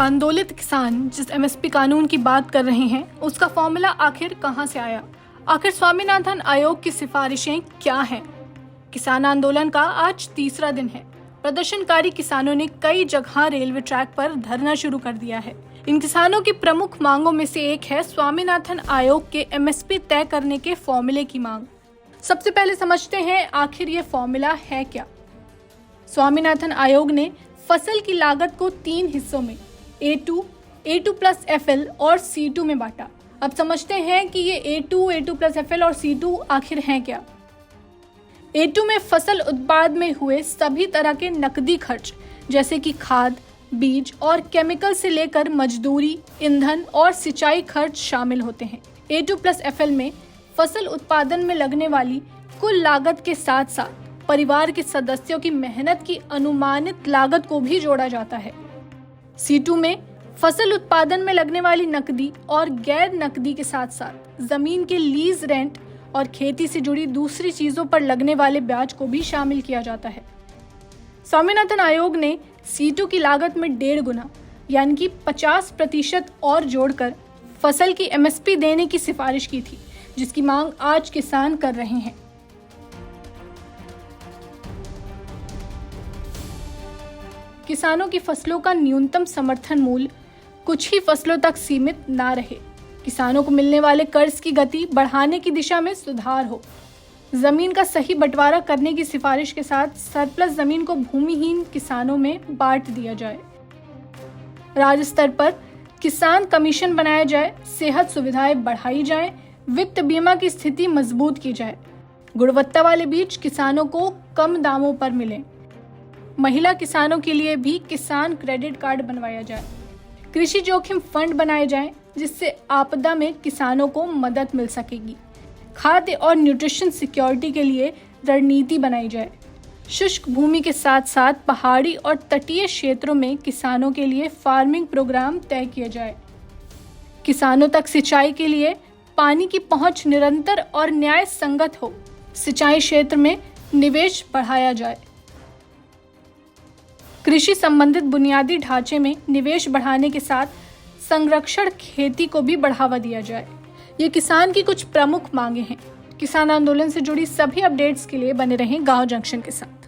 आंदोलित किसान जिस एमएसपी कानून की बात कर रहे हैं, उसका फॉर्मूला आखिर कहां से आया? आखिर स्वामीनाथन आयोग की सिफारिशें क्या हैं? किसान आंदोलन का आज तीसरा दिन है। प्रदर्शनकारी किसानों ने कई जगह रेलवे ट्रैक पर धरना शुरू कर दिया है। इन किसानों की प्रमुख मांगों में से एक है स्वामीनाथन आयोग के एमएसपी तय करने के फॉर्मूले की मांग। सबसे पहले समझते हैं आखिर ये फॉर्मूला है क्या। स्वामीनाथन आयोग ने फसल की लागत को 3 हिस्सों में A2, A2+FL और C2 में बांटा। अब समझते हैं कि ये A2, A2+FL और C2 आखिर हैं क्या। A2 में फसल उत्पाद में हुए सभी तरह के नकदी खर्च जैसे कि खाद, बीज और केमिकल से लेकर मजदूरी, ईंधन और सिंचाई खर्च शामिल होते हैं। A2+FL में फसल उत्पादन में लगने वाली कुल लागत के साथ साथ परिवार के सदस्यों की मेहनत की अनुमानित लागत को भी जोड़ा जाता है। C2 में फसल उत्पादन में लगने वाली नकदी और गैर नकदी के साथ साथ जमीन के लीज रेंट और खेती से जुड़ी दूसरी चीजों पर लगने वाले ब्याज को भी शामिल किया जाता है। स्वामीनाथन आयोग ने C2 की लागत में 1.5 गुना यानी कि 50% और जोड़कर फसल की MSP देने की सिफारिश की थी, जिसकी मांग आज किसान कर रहे हैं। किसानों की फसलों का न्यूनतम समर्थन मूल्य कुछ ही फसलों तक सीमित ना रहे। किसानों को मिलने वाले कर्ज की गति बढ़ाने की दिशा में सुधार हो। जमीन का सही बंटवारा करने की सिफारिश के साथ सरप्लस जमीन को भूमिहीन किसानों में बांट दिया जाए। राज्य स्तर पर किसान कमीशन बनाया जाए, सेहत सुविधाएं बढ़ाई जाए, वित्त बीमा की स्थिति मजबूत की जाए, गुणवत्ता वाले बीज किसानों को कम दामों पर मिले। महिला किसानों के लिए भी किसान क्रेडिट कार्ड बनवाया जाए। कृषि जोखिम फंड बनाए जाएं, जिससे आपदा में किसानों को मदद मिल सकेगी। खाद्य और न्यूट्रिशन सिक्योरिटी के लिए रणनीति बनाई जाए। शुष्क भूमि के साथ साथ पहाड़ी और तटीय क्षेत्रों में किसानों के लिए फार्मिंग प्रोग्राम तय किया जाए। किसानों तक सिंचाई के लिए पानी की पहुंच निरंतर और न्याय संगत हो। सिंचाई क्षेत्र में निवेश बढ़ाया जाए। कृषि संबंधित बुनियादी ढांचे में निवेश बढ़ाने के साथ संरक्षण खेती को भी बढ़ावा दिया जाए। ये किसान की कुछ प्रमुख मांगे हैं। किसान आंदोलन से जुड़ी सभी अपडेट्स के लिए बने रहें गांव जंक्शन के साथ।